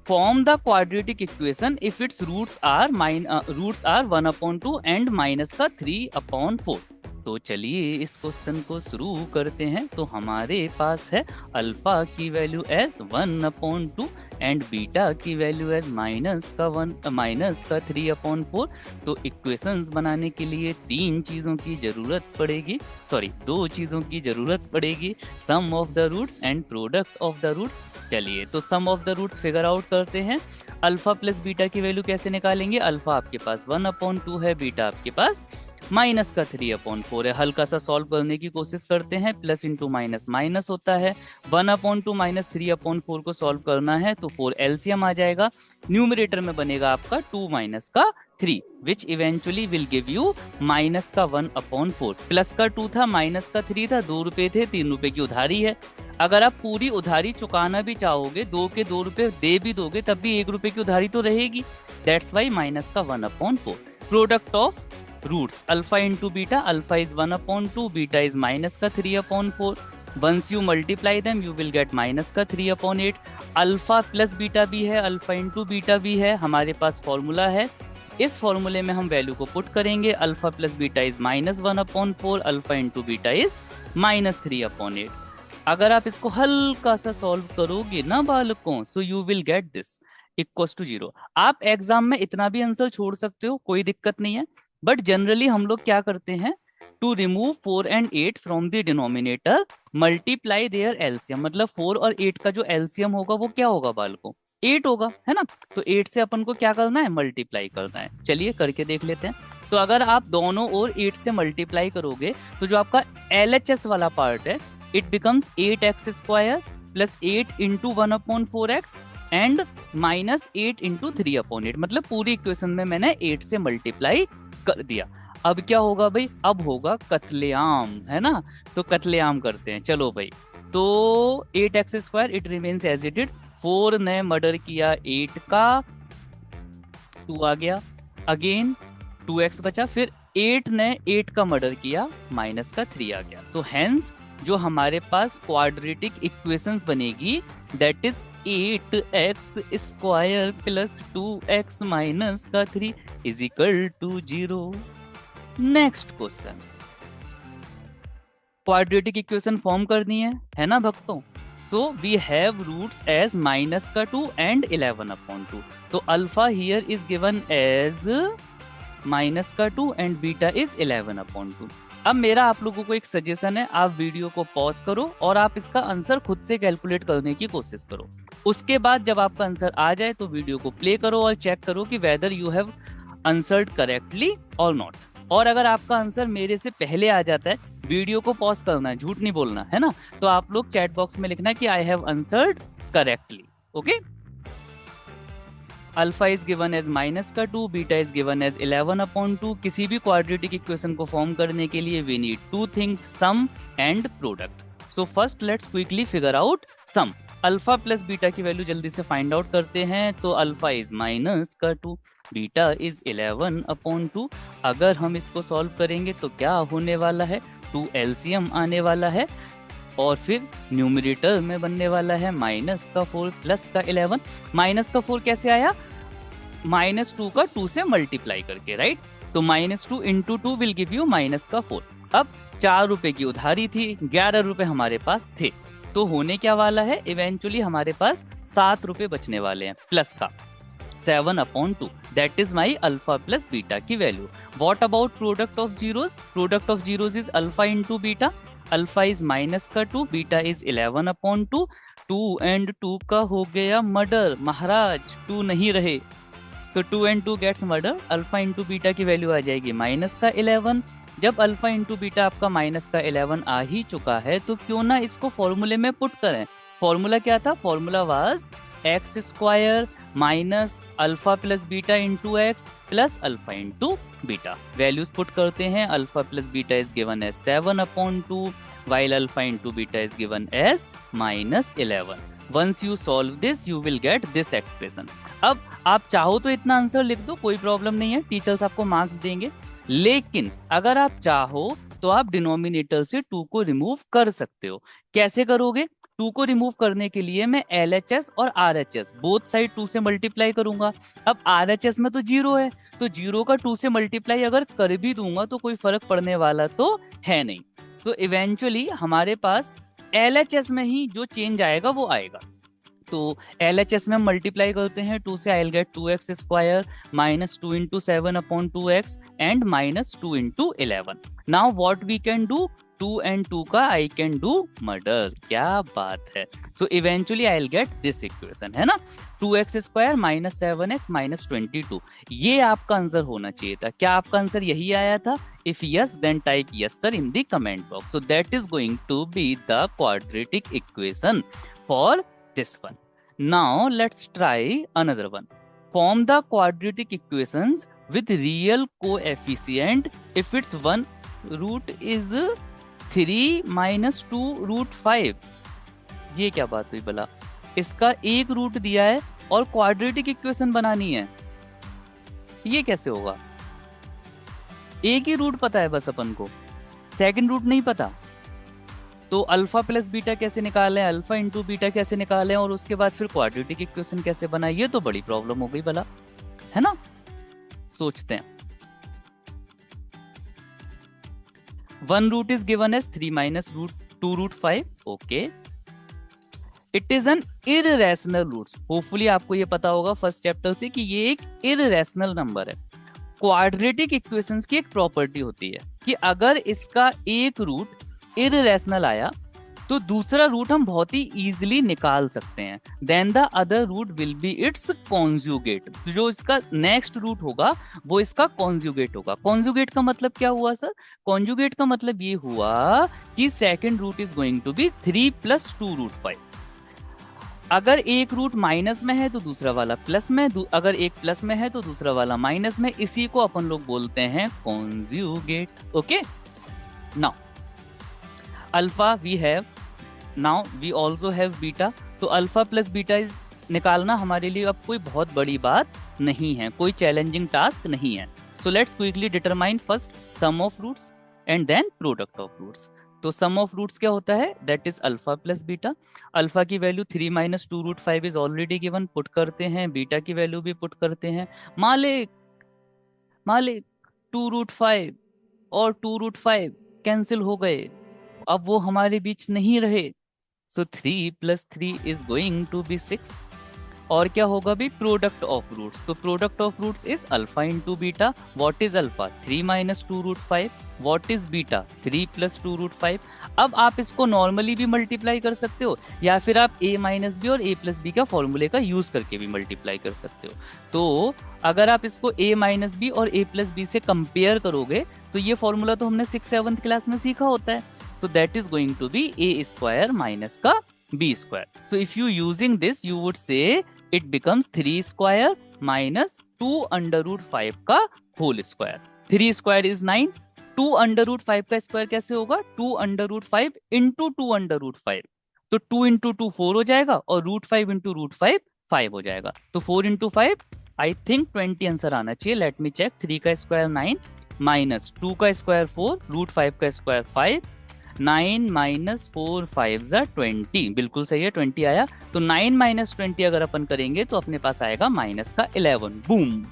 Form the quadratic equation if it's roots are 1/2 and minus का 3/4। तो चलिए इस क्वेश्चन को शुरू करते हैं। तो हमारे पास है अल्फा की वैल्यू एज 1/2 एंड बीटा की वैल्यू एज माइनस का 3/4। तो इक्वेशंस बनाने के लिए दो चीजों की जरूरत पड़ेगी, sum of the roots and product of the roots. चलिए तो sum of the roots figure out करते हैं। अल्फा प्लस बीटा की वैल्यू कैसे निकालेंगे? अल्फा आपके पास 1/2 है, बीटा आपके पास माइनस का 3/4 है। हल्का सा सॉल्व करने की कोशिश करते हैं। प्लस इंटू माइनस माइनस होता है। 1/2 माइनस 3/4 को सॉल्व करना है तो 4 एलसीएम आ जाएगा। न्यूमरेटर में बनेगा आपका 2 माइनस का 3 which eventually will give you minus का 1/4। प्लस का 2 था, माइनस का 3 था, 2 रुपए थे, 3 रुपए की उधारी है। अगर आप पूरी उधारी चुकाना भी चाहोगे, 2 के 2 रुपए दे भी दोगे, तब भी 1 रुपए की उधारी तो रहेगी। दैट्स वाई माइनस का 1/4। Product of roots alpha into beta, alpha is 1/2, beta is minus का 3/4। Once you multiply them you will get minus का 3/8। अल्फा प्लस बीटा भी है, अल्फा इंटू बीटा भी है। हमारे पास फॉर्मूला है, इस फॉर्मूले में हम वैल्यू को पुट करेंगे। Alpha plus beta is minus 1/4, alpha into beta is minus 3/8। अगर आप इसको हल्का सा सॉल्व करोगे ना बालकों, so you will get this equals to 0। आप एग्जाम में इतना भी आंसर छोड़ सकते हो, कोई दिक्कत नहीं है, बट जनरली हम लोग क्या करते हैं, to remove 4 and 8 from the denominator multiply their LCM. मतलब 4 और 8 का जो एलसीएम होगा वो क्या होगा बालकों? 8 होगा, है ना। तो 8 से अपन को क्या करना है? मल्टीप्लाई करना है। चलिए करके देख लेते हैं। तो अगर आप दोनों और 8 से मल्टीप्लाई करोगे तो जो आपका एलएचएस वाला पार्ट है, it becomes 8x² plus 8 into 1/4x and minus 8 into 3/8। मतलब पूरी इक्वेशन में मैंने 8 से मल्टीप्लाई कर दिया। अब क्या होगा भाई? अब होगा कत्लेआम, है ना। तो कत्लेआम करते हैं, चलो भाई। तो 8x² it remains as it is. 4 ने मर्डर किया 8 का, 2 आ गया, अगेन 2x बचा, फिर 8 ने 8 का मर्डर किया, माइनस का 3 आ गया। सो हेंस जो हमारे पास क्वाड्रेटिक इक्वेशंस बनेगी that is 8x² plus 2x minus का 3 is equal to 0। Next question, quadratic equation form करनी है ना भक्तों। So we have roots as minus का 2 एंड 11/2। तो alpha here is given as minus का 2 एंड बीटा इज 11/2। अब मेरा आप लोगों को एक सजेशन है, आप वीडियो को पॉज करो और आप इसका आंसर खुद से कैलकुलेट करने की कोशिश करो। उसके बाद जब आपका आंसर आ जाए तो वीडियो को प्ले करो और चेक करो कि whether you have answered correctly और नॉट। और अगर आपका आंसर मेरे से पहले आ जाता है, वीडियो को पॉज करना है, झूठ नहीं बोलना, है ना। तो आप लोग चैट बॉक्स में लिखना कि I have answered correctly. Okay, alpha is given as minus का 2, बीटा इज गिवन एज 11/2। किसी भी क्वाड्रेटिक इक्वेशन को फॉर्म करने के लिए we need 2 things, sum and product. So first let's quickly figure out sum. Alpha plus beta की value जल्दी से फाइंड आउट करते हैं। तो अल्फा इज माइनस का 2, बीटा इज 11/2। अगर हम इसको सॉल्व करेंगे तो क्या होने वाला है? 2 एलसीएम आने वाला है और फिर न्यूमरेटर में बनने वाला है माइनस का 4 प्लस का 11। माइनस का 4 कैसे आया? -2 का 2 से मल्टीप्लाई करके, राइट। तो -2 into 2 will give you minus का 4। अब 4 रुपए की उधारी थी, 11 रुपए हमारे पास थे, तो होने क्या वाला है? इवेंचुअली हमारे पास 7 रुपए बचने वाले हैं, प्लस का 7/2। That is my alpha plus beta की value. What about product of zeros? Product of zeros is alpha into beta. Alpha is minus का 2, बीटा इज 11/2। 2 and 2 का हो गया मर्डर, महाराज 2 नहीं रहे, तो 2 and 2 gets murder. Alpha into beta की value आ जाएगी माइनस का 11। जब अल्फा इंटू बीटा आपका माइनस का 11 आ ही चुका है तो क्यों ना इसको फॉर्मूले में पुट करें। फॉर्मूला क्या था? Formula was x² minus alpha plus beta into x plus alpha into beta. Values put करते हैं। Alpha plus beta is given as 7/2 while alpha into beta is given as -11. Once you solve this you will get this expression. अब आप चाहो तो इतना answer लिख दो, कोई प्रॉब्लम नहीं है, टीचर्स आपको मार्क्स देंगे। लेकिन अगर आप चाहो तो आप डिनोमिनेटर से 2 को रिमूव कर सकते हो। कैसे करोगे? 2 को रिमूव करने के लिए मैं LHS और RHS बोथ साइड 2 से मल्टीप्लाई करूंगा। अब RHS में तो 0 है, तो 0 का 2 से मल्टीप्लाई अगर कर भी दूंगा तो कोई फर्क पड़ने वाला तो है नहीं। तो इवेंचुअली हमारे पास LHS में ही जो चेंज आएगा वो आएगा। तो LHS में हम मल्टीप्लाई करते हैं 2 से, I will get 2x square minus 2 into 7/2x and minus 2 into 11। Now what we can do, 2 and 2 का आई कैन डू मर्डर। क्या बात है। So eventually I will get this equation, है ना, 2x square minus 7x minus 22। ये आपका answer होना चाहिए था। क्या आपका आंसर यही आया था? If yes, then type yes sir in the comment box. So that is going to be the quadratic equation for this one. Now let's try another one. Form the quadratic equations with real coefficient if its one root is 3 minus 2 root 5. ये क्या बात हुई भला? इसका एक root दिया है और क्वाड्रेटिक इक्वेशन बनानी है, ये कैसे होगा? एक ही रूट पता है बस अपन को, सेकंड रूट नहीं पता। तो अल्फा प्लस बीटा कैसे निकालें, अल्फा इंटू बीटा कैसे निकालें, और उसके बाद फिर क्वाड्रेटिक इक्वेशन कैसे बनाए, ये तो बड़ी प्रॉब्लम हो गई भला, है ना। सोचते हैं। 1 root is given as 3 minus root 2 root 5। Okay, it is an irrational root. Hopefully आपको ये पता होगा फर्स्ट चैप्टर से कि ये एक इररेशनल नंबर है। क्वाड्रेटिक इक्वेशंस की एक प्रॉपर्टी होती है कि अगर इसका एक रूट इररेशनल आया तो दूसरा रूट हम बहुत ही इजीली निकाल सकते हैं। Then the other root will be its conjugate. जो इसका नेक्स्ट रूट होगा वो इसका कॉन्जुगेट होगा। कॉन्जुगेट का मतलब क्या हुआ सर? कॉन्जुगेट का मतलब ये हुआ कि second root is going to be 3 plus 2 root 5। अगर एक रूट माइनस में है तो दूसरा वाला प्लस में, अगर एक प्लस में है तो दूसरा वाला माइनस में। इसी को अपन लोग बोलते हैं conjugate. Okay, now alpha we have, now we also have beta. तो अल्फा प्लस बीटा इज निकालना हमारे लिए अब कोई बहुत बड़ी बात नहीं है, कोई चैलेंजिंग टास्क नहीं है। So let's quickly determine first sum of roots and then product of roots. तो सम ऑफ रूट्स क्या होता है? That is alpha plus beta. Alpha की value 3 minus 2 root 5 is already given, put करते हैं। Beta की वैल्यू भी put करते हैं। मालिक 2 रूट 5 और 2 रूट 5 कैंसिल हो गए, अब वो हमारे बीच नहीं रहे। So 3 plus 3 is going to be 6। और क्या होगा भी? Product of roots. तो product of roots is alpha into beta. What is alpha? 3 minus 2 root 5। What is beta? 3 plus 2 root 5। अब आप इसको नॉर्मली भी मल्टीप्लाई कर सकते हो, या फिर आप a माइनस बी और a प्लस बी का फॉर्मूले का यूज करके भी मल्टीप्लाई कर सकते हो। तो अगर आप इसको a माइनस बी और a प्लस बी से कंपेयर करोगे तो ये फॉर्मूला तो हमने 6th-7th क्लास में सीखा होता है। So that is going to be a square minus का b square. So if you using this you would say it becomes 3 square minus 2 under root 5 का whole square। 3 square is 9, 2 under root 5 का square कैसे होगा? 2 under root 5 into 2 under root 5। तो 2 into 2 4 हो जाएगा और root 5 into root 5 5 हो जाएगा। तो 4 into 5 आई थिंक 20 आंसर आना चाहिए। Let me check. 3 का स्क्वायर 9 माइनस 2 का स्क्वायर 4 रूट 5 का स्क्वायर 5, 9 माइनस 4 5 ज़ा 20। बिल्कुल सही है, 20 आया। तो 9 माइनस 20 अगर अपन करेंगे तो अपने पास आएगा माइनस का 11। Boom.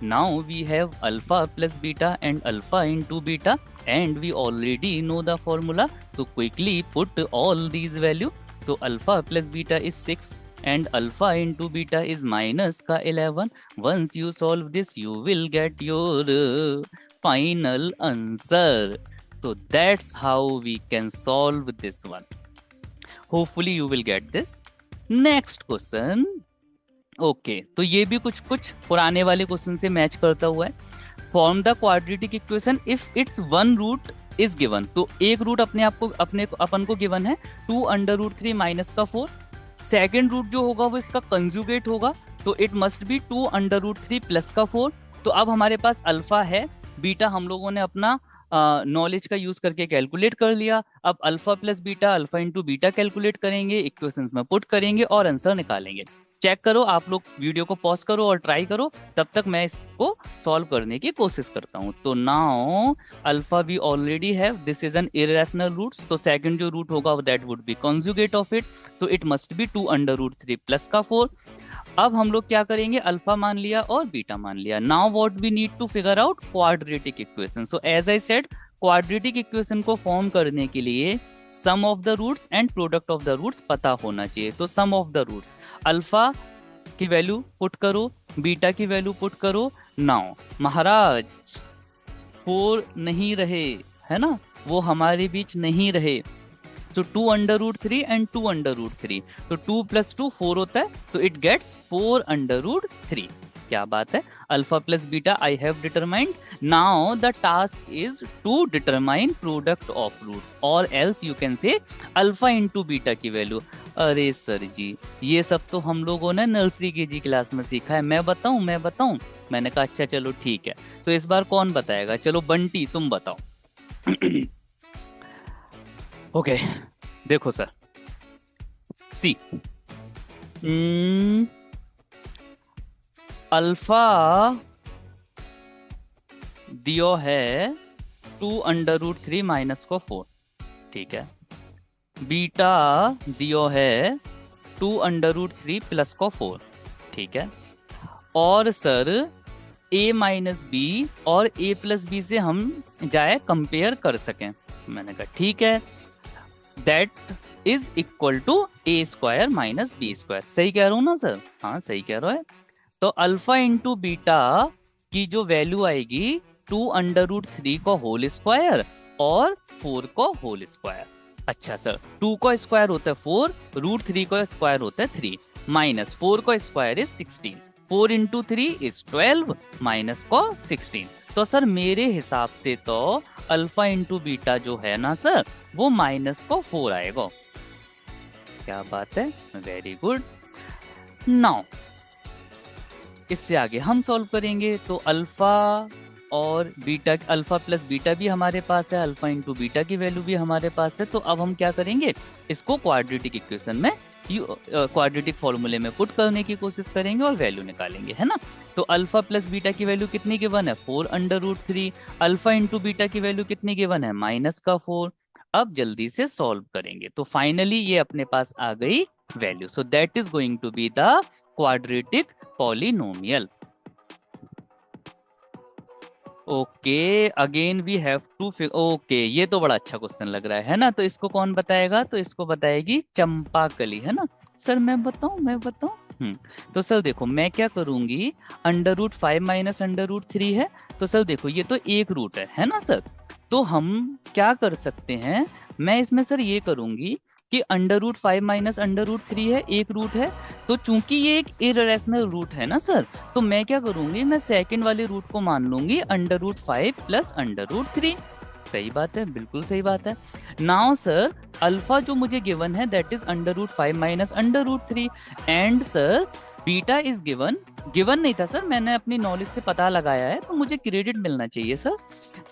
Now we have alpha plus beta and alpha into beta and we already know the formula. So quickly put all these value. So alpha plus beta is 6 and alpha into beta is minus का 11. Once you solve this you will get your final answer. So that's how we can solve this one. Hopefully you will get this. Next question. Okay, तो ये भी कुछ पुराने वाले question से match करता हुआ है। Form the quadratic equation if its one root is given. तो एक रूट अपन को गिवन है 2 under root 3 माइनस का 4। सेकेंड रूट जो होगा वो इसका कंजुगेट होगा, तो it must be 2 under root 3 plus का 4। तो अब हमारे पास अल्फा है, बीटा हम लोगों ने अपना नॉलेज का यूज करके कैलकुलेट कर लिया। अब alpha plus beta, alpha into beta calculate करेंगे, इक्वेशंस में पुट करेंगे और आंसर निकालेंगे। चेक करो, आप लोग वीडियो को पॉज करो और ट्राई करो, तब तक मैं इसको सॉल्व करने की कोशिश करता हूँ। तो now alpha we already have, this is an irrational root, तो सेकंड जो रूट होगा that would be conjugate of it, so it must be 2√3 plus का 4। अब हम लोग क्या करेंगे, अल्फा मान लिया और बीटा मान लिया। Now what we need to figure out quadratic equation. So as I said, quadratic equation को फॉर्म करने के लिए sum of the roots and product of the roots पता होना चाहिए। तो sum of the roots, alpha की वैल्यू पुट करो, बीटा की वैल्यू पुट करो। नाउ महाराज 4 नहीं रहे, है ना, वो हमारे बीच नहीं रहे, तो 2√3 एंड 2√3, तो 2 + 2 4 होता है, तो इट गेट्स 4√3। क्या बात है, alpha plus beta I have determined. Now the task is to determine product of roots, और else you can say alpha into beta की वैल्यू। अरे सर जी, ये सब तो हम लोगों ने नर्सरी केजी क्लास में सीखा है, मैं बताऊं? मैंने कहा अच्छा चलो ठीक है, तो इस बार कौन बताएगा? चलो बंटी तुम बताओ। ओके देखो सर, सी अल्फा दियो है 2√3 माइनस को 4, ठीक है। बीटा दियो है 2√3 प्लस को 4, ठीक है। और सर a माइनस बी और a प्लस बी से हम जाए कंपेयर कर सकें। मैंने कहा ठीक है, that is equal to a² minus b²। सही कह रहा हूं ना सर? हाँ सही कह रहा है। तो अल्फा इंटू बीटा की जो वैल्यू आएगी 2√3 को होल स्क्वायर और 4 को होल स्क्वायर। अच्छा सर, 2 को स्क्वायर होता है 4, √3 को स्क्वायर होता है 3, माइनस 4 को square is 16, 4 into 3 is 12, minus को 16। तो सर मेरे हिसाब से तो अल्फा इंटू बीटा जो है ना सर, वो माइनस को 4 आएगा। क्या बात है, वेरी गुड। नाउ इससे आगे हम सॉल्व करेंगे, तो अल्फा और बीटा, अल्फा प्लस बीटा भी हमारे पास है, अल्फा इंटू बीटा की वैल्यू भी हमारे पास है। तो अब हम क्या करेंगे, इसको क्वाड्रेटिक इक्वेशन में, क्वाड्रेटिक फॉर्मूले में पुट करने की कोशिश करेंगे और वैल्यू निकालेंगे, है ना। तो अल्फा प्लस बीटा की वैल्यू कितनी गिवन है, 4√3। अल्फा इंटू बीटा की वैल्यू कितनी गिवन है, माइनस का 4। अब जल्दी से सॉल्व करेंगे, तो फाइनली ये अपने पास आ गई value. So that is going to be the quadratic polynomial. Okay again we have to okay, ये तो बड़ा अच्छा क्वेश्चन लग रहा है ना। तो इसको कौन बताएगा, तो इसको बताएगी चंपाकली, है ना। सर मैं बताऊं? तो सर देखो मैं क्या करूंगी, √5 माइनस √3 है, तो सर देखो ये तो एक रूट है ना सर। तो हम क्या कर सकते हैं, मैं इसमें सर ये करूंगी कि √5 माइनस √3 है, एक रूट है, तो चूंकि ये एक इरेशनल रूट है ना सर, तो मैं क्या करूंगी, मैं सेकंड वाले रूट को मान लूंगी √5 प्लस √3। सही बात है, बिल्कुल सही बात है। नाउ सर अल्फा जो मुझे गिवन है that is √5 minus √3, and sir beta is given नहीं था सर, मैंने अपनी नॉलेज से पता लगाया है, तो मुझे क्रेडिट मिलना चाहिए सर।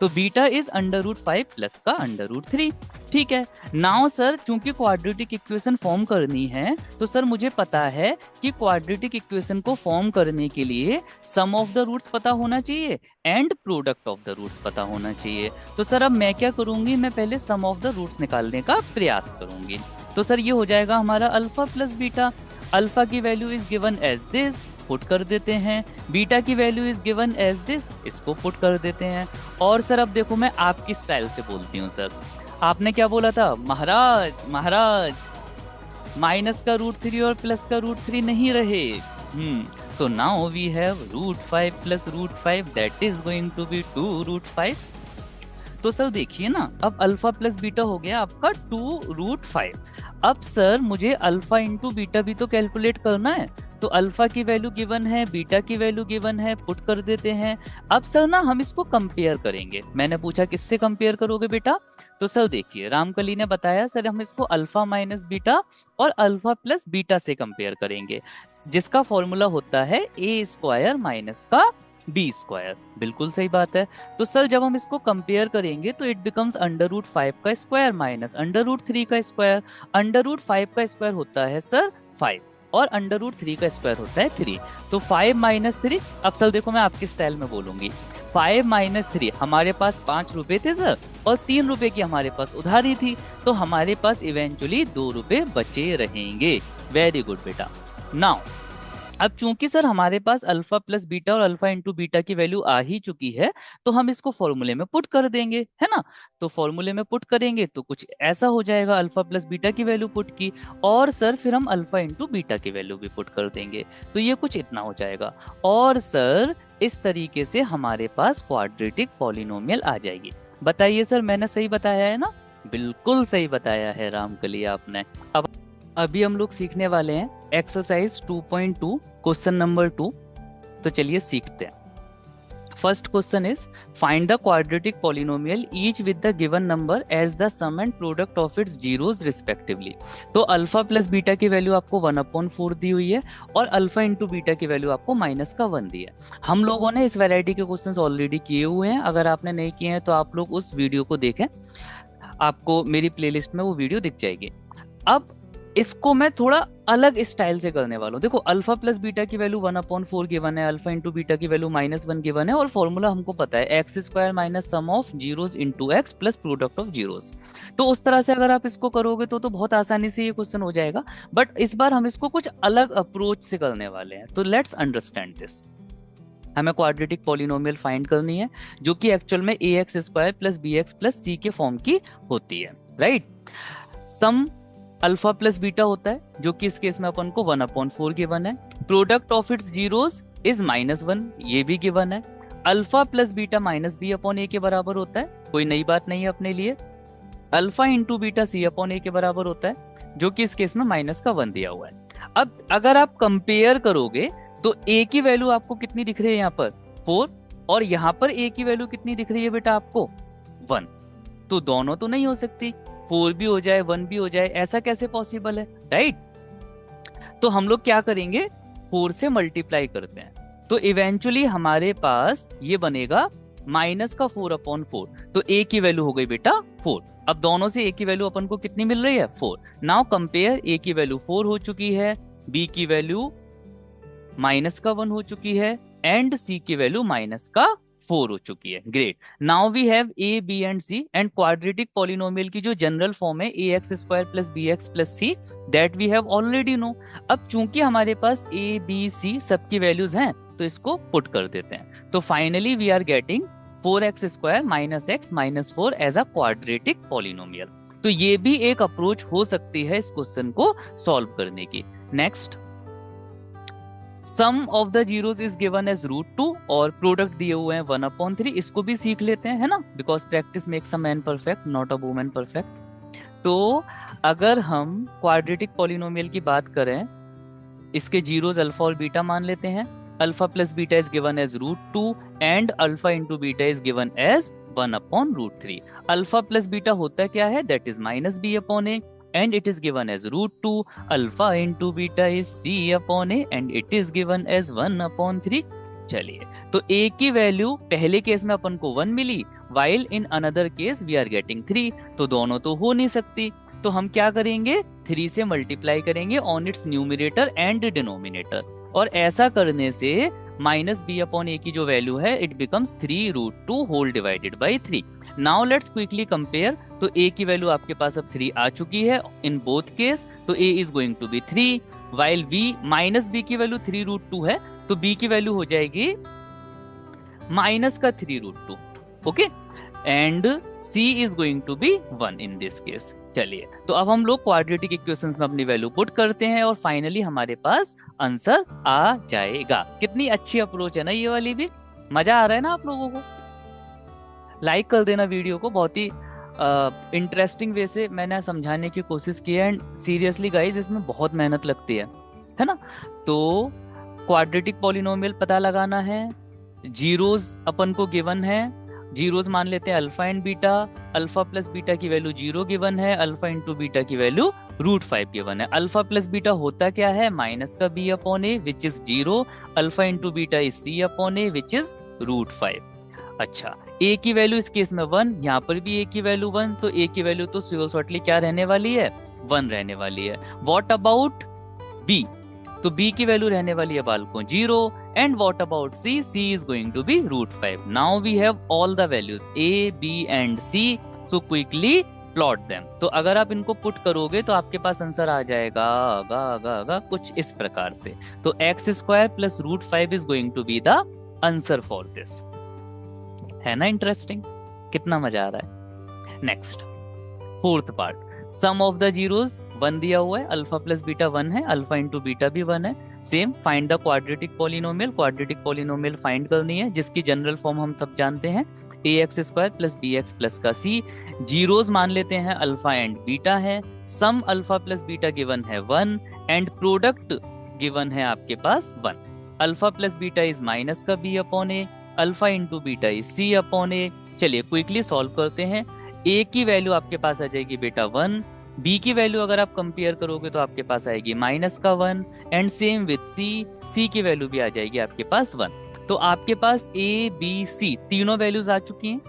तो बीटा इज √5 प्लस का √3, ठीक है। नाउ सर चूंकि क्वाड्रेटिक इक्वेशन फॉर्म करनी है, तो सर मुझे पता है कि क्वाड्रेटिक इक्वेशन को फॉर्म करने के लिए सम ऑफ द रूट्स पता होना चाहिए and product of the roots पता होना चाहिए। तो सर अब मैं क्या करूंगी, मैं पहले सम ऑफ द रूट्स निकालने का प्रयास करूंगी। तो सर ये हो जाएगा हमारा अल्फा प्लस बीटा। अल्फा की value is given as this, put कर देते हैं। बीटा की value is given as this, इसको पुट कर देते हैं। और सर अब देखो मैं आपकी स्टाइल से बोलती हूँ सर, आपने क्या बोला था, महाराज माइनस का √3 और प्लस का √3 नहीं रहे। So now we have √5 plus √5 that is going to be 2√5। तो सर देखिए ना, अब अल्फा प्लस बीटा हो गया आपका 2√5। अब सर मुझे अल्फा इंटू बीटा भी तो कैलकुलेट करना है, तो अल्फा की वैल्यू गिवन है, बीटा की वैल्यू गिवन है, पुट कर देते हैं। अब सर ना हम इसको कंपेयर करेंगे। मैंने पूछा किससे कंपेयर करोगे बेटा, तो सर देखिए रामकली ने बताया सर हम इसको अल्फा माइनस बीटा और अल्फा प्लस बीटा से कंपेयर करेंगे, जिसका फॉर्मूला होता है a² माइनस का b²। बिल्कुल सही बात है। तो सर जब हम इसको कंपेयर करेंगे तो इट बिकम्स √5 का स्क्वायर माइनस √3 का स्क्वायर। √5 का स्क्वायर होता है सर 5, और अंडर रूट 3 का स्क्वायर होता है 3। तो 5 माइनस 3, अब सर देखो मैं आपके स्टाइल में बोलूंगी, 5 माइनस 3, हमारे पास 5 रुपए थे सर और 3 रुपए की हमारे पास उधारी थी, तो हमारे पास इवेंचुअली 2 रुपए बचे रहेंगे। वेरी गुड बेटा। नाउ अब चूंकि सर हमारे पास अल्फा प्लस बीटा और अल्फा इंटू बीटा की वैल्यू आ ही चुकी है, तो हम इसको फॉर्मूले में पुट कर देंगे, है ना। तो फॉर्मूले में पुट करेंगे तो कुछ ऐसा हो जाएगा, अल्फा प्लस बीटा की वैल्यू पुट की, और सर फिर हम अल्फा इंटू बीटा की वैल्यू भी पुट कर देंगे, तो ये कुछ इतना हो जाएगा। और सर इस तरीके से हमारे पास क्वाड्रेटिक पॉलिनोमियल आ जाएगी। बताइए सर मैंने सही बताया है ना? बिल्कुल सही बताया है रामकली आपने। अब अभी हम लोग सीखने वाले हैं एक्सरसाइज 2.2 क्वेश्चन नंबर 2। तो चलिए सीखते हैं। First question is find the quadratic polynomial each with the given number as the sum and product of its zeros respectively. तो अल्फा प्लस बीटा की वैल्यू आपको 1/4 दी हुई है और अल्फा इंटू बीटा की वैल्यू आपको -1 दी है। हम लोगों ने इस वैरायटी के क्वेश्चंस ऑलरेडी किए हुए हैं, अगर आपने नहीं किए हैं तो आप लोग उस वीडियो को देखें, आपको मेरी प्लेलिस्ट में वो वीडियो दिख जाएगी। अब इसको मैं थोड़ा अलग स्टाइल से करने वाला हूँ। देखो अल्फा प्लस बीटा की वैल्यू 1/4 गिवन है, अल्फा इंटू बीटा की वैल्यू -1 गिवन है, और फॉर्मूला हमको पता है x square minus sum of zeros into x plus product of zeros. तो उस तरह से अगर आप इसको करोगे तो बहुत आसानी से ये क्वेश्चन हो जाएगा, बट इस बार हम इसको कुछ अलग अप्रोच से करने वाले हैं। तो लेट्स अंडरस्टैंड दिस। हमें क्वाड्रेटिक पॉलिनोमियल फाइंड करनी है जो कि एक्चुअल में a x square plus b x plus c के फॉर्म की होती है, right. Sum alpha plus beta होता है जो कि इस केस में अपन को 1/4 गिवन है। Product of its zeros is -1, ये भी गिवन है। अल्फा प्लस बीटा -b/a के बराबर होता है, कोई नई बात नहीं है अपने लिए। अल्फा इंटू बीटा c/a के बराबर होता है जो कि इस केस में -1 दिया हुआ है। अब अगर आप कंपेयर करोगे तो a की वैल्यू आपको कितनी दिख रही है यहाँ पर 4, और यहाँ पर a की वैल्यू कितनी दिख रही है बेटा आपको 1। तो दोनों तो नहीं हो सकती, 4 भी हो जाए 1 भी हो जाए, ऐसा कैसे पॉसिबल है, राइट। तो हम लोग क्या करेंगे, 4 से मल्टीप्लाई करते हैं, तो इवेंचुअली हमारे पास ये बनेगा -4/4। तो a की वैल्यू हो गई बेटा 4। अब दोनों से a की वैल्यू अपन को कितनी मिल रही है 4। नाउ कंपेयर, a की वैल्यू 4 हो चुकी है, b की वैल्यू -1 हो चुकी है, एंड c की वैल्यू -4 हो चुकी है। Great. Now we have a b and c, and quadratic polynomial की जो जनरल फॉर्म है ax square plus bx plus c, that we have already know. अब चूंकि हमारे पास a b c सबकी वैल्यूज हैं तो इसको पुट कर देते हैं। तो finally we are getting 4x square -x -4 as a quadratic polynomial. तो ये भी एक अप्रोच हो सकती है इस क्वेश्चन को सॉल्व करने की। Next, sum of the zeros is given as √2 और प्रोडक्ट दिए हुए हैं 1/3। इसको भी सीख लेते हैं, है ना, because practice makes a man perfect not a woman perfect. तो अगर हम क्वाड्रेटिक पॉलिनोमियल की बात करें, इसके जीरोस अल्फा और बीटा मान लेते हैं। Alpha plus beta is given as √2 and alpha into beta is given as 1/√3। Alpha plus beta होता क्या है, that is -b/a, and it is given as √2. Alpha into beta is c/a and it is given as 1/3। चलिए, तो a की value पहले case में अपन को 1 मिली, while in another case we are getting 3। तो दोनों तो हो नहीं सकती, तो हम क्या करेंगे, 3 से मल्टीप्लाई करेंगे on its numerator and denominator, और ऐसा करने से -b/a की जो वैल्यू है it becomes 3√2 whole divided by 3। Now let's quickly compare. तो a की वैल्यू आपके पास अब 3 आ चुकी है इन बोथ केस, तो a is going to be 3, while b की वैल्यू 3√2 है, तो b की वैल्यू हो जाएगी -3√2, okay, and c is going to B 1 in this case. चलिए, तो अब हम लोग क्वाड्रेटिक इक्वेशंस में अपनी वैल्यू पुट करते हैं और फाइनली हमारे पास आंसर आ जाएगा। कितनी अच्छी अप्रोच है ना ये वाली भी, मजा आ रहा है ना आप लोगों को? लाइक कर देना वीडियो को, बहुत ही इंटरेस्टिंग वे से मैंने समझाने की कोशिश की है, एंड सीरियसली गाइज इसमें बहुत मेहनत लगती है ना। तो क्वाड्रेटिक पॉलिनोमियल पता लगाना है, जीरोस अपन को गिवन है, जीरोस मान लेते हैं alpha and beta. Alpha plus beta की वैल्यू 0 गिवन है, अल्फा इंटू बीटा की वैल्यू √5 गिवन है। अल्फा प्लस बीटा होता क्या है, -b/a which is 0, alpha into beta is c/a which is √5। अच्छा, a की वैल्यू इस केस में 1, यहाँ पर भी a की वैल्यू 1, तो a की वैल्यू तो शॉर्टली क्या रहने वाली है, 1 रहने वाली है। What about b? तो b की वैल्यू रहने वाली है बालकों 0 and what about c? c is going to be √5. Now we have all the values a b and c, so quickly plot them. तो अगर आप इनको पुट करोगे तो आपके पास आंसर आ जाएगा कुछ इस प्रकार से. तो x² plus √5 is going to be the answer for this. है ना इंटरेस्टिंग? कितना मजा आ रहा है. Next fourth part, sum of the zeros 1 दिया हुआ है, अल्फा प्लस बीटा 1 है, अल्फा इंटू बीटा भी 1 है. Same find the quadratic polynomial. Quadratic polynomial find करनी है जिसकी जनरल फॉर्म हम सब जानते हैं, ax² प्लस bx प्लस का c. जीरोस मान लेते हैं अल्फा एंड बीटा है. सम अल्फा प्लस बीटा गिवन है 1 एंड प्रोडक्ट गिवन है आपके पास 1. Alpha plus beta is minus का b upon a, alpha into beta is c upon a. चलिए क्विकली सॉल्व करते हैं. a की वैल्यू आपके पास आ जाएगी बेटा 1, b की वैल्यू अगर आप कंपेयर करोगे तो आपके पास आएगी माइनस का 1 एंड सेम विथ c की वैल्यू भी आ जाएगी आपके पास 1. तो आपके पास a b c तीनों वैल्यूज आ चुकी हैं,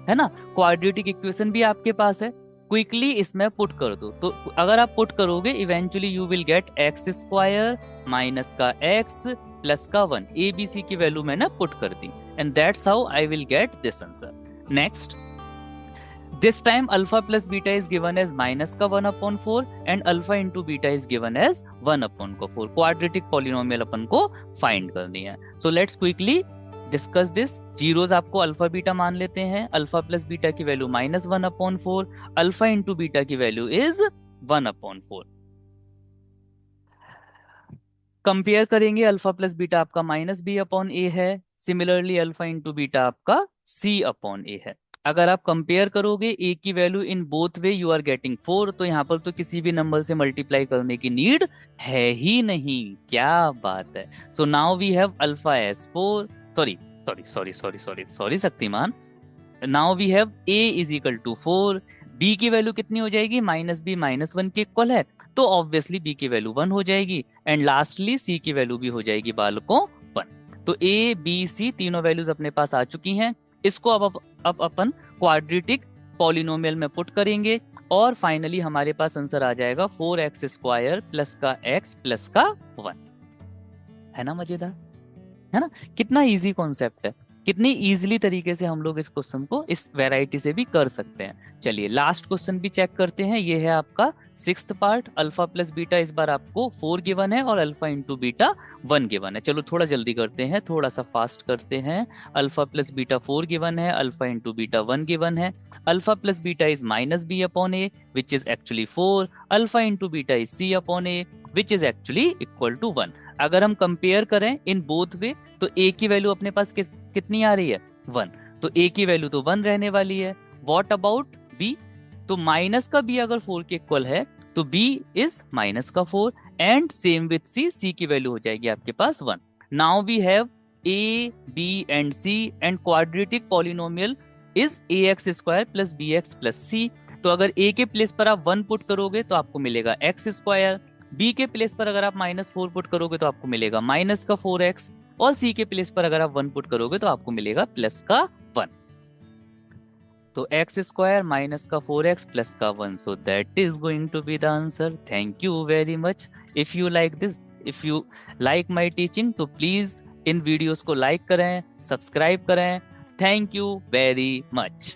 है ना. क्वाड्रेटिक इक्वेशन भी आपके पास है. क्विकली इसमें पुट कर दो. तो अगर आप पुट करोगे eventually you will get x² minus का x प्लस का 1. a b c की वैल्यू मैंने पुट कर दी and that's how I will get this answer. Next, this time alpha plus beta is given as minus का 1/4 and alpha into beta is given as 1/4. quadratic polynomial अपन को find करनी है. so let's quickly discuss this. Zeros आपको alpha beta मान लेते हैं. Alpha plus beta की value -1/4, alpha into beta की वैल्यू इज 1/4. कंपेयर करेंगे, अल्फा प्लस बीटा आपका -b/a है, सिमिलरली अल्फा इंटू बीटा आपका c/a है. अगर आप कंपेयर करोगे a की वैल्यू in both way you are getting 4, तो यहाँ पर तो किसी भी नंबर से मल्टीप्लाई करने की नीड है ही नहीं. क्या बात है. So now we have alpha as 4, sorry Shaktimaan. Now we have a is equal to 4, b की वैल्यू कितनी हो जाएगी, -b -1 के इक्वल है, तो ऑब्वियसली b की वैल्यू 1 हो जाएगी एंड लास्टली c की वैल्यू भी हो जाएगी बालकों 1. तो a b c तीनों वैल्यूज अपने पास आ चुकी हैं. इसको अब अपन क्वाड्रेटिक पॉलिनोमियल में पुट करेंगे और फाइनली हमारे पास आंसर आ जाएगा 4x² प्लस का x प्लस का 1. है ना मजेदार, है ना. कितना इजी कॉन्सेप्ट है, कितनी इजीली तरीके से हम लोग इस क्वेश्चन को इस वैरायटी से भी कर सकते हैं. चलिए लास्ट क्वेश्चन भी चेक करते हैं. ये है आपका 6th part. Alpha plus beta इस बार आपको 4 गिवन है और अल्फा इंटू बीटा 1 गिवन है. चलो थोड़ा जल्दी करते हैं, थोड़ा सा फास्ट करते हैं. अल्फा प्लस बीटा 4 गिवन है, अल्फा इंटू बीटा 1 गिवन है. Alpha plus beta is -b/a which is actually 4. Alpha into beta is c/a which is actually equal to 1. अगर हम कंपेयर करें इन बोथ वे तो a की वैल्यू अपने पास कितनी आ रही है, 1. तो a की वैल्यू तो 1 रहने वाली है. What about b? तो माइनस का b अगर 4 के इक्वल है तो b इज माइनस का 4 एंड सेम विथ c की वैल्यू हो जाएगी आपके पास 1. Now we have a b and c and quadratic polynomial is ax² plus bx plus c. तो अगर a के प्लेस पर आप 1 पुट करोगे तो आपको मिलेगा x², b के प्लेस पर अगर आप -4 पुट करोगे तो आपको मिलेगा माइनस का 4x और c के प्लेस पर अगर आप 1 पुट करोगे तो आपको मिलेगा प्लस का 1. तो x² माइनस का 4x प्लस का 1. So that is going to be the answer. Thank you very much. If you like this, if you like my teaching तो प्लीज इन वीडियोस को लाइक करें, सब्सक्राइब करें. Thank you very much.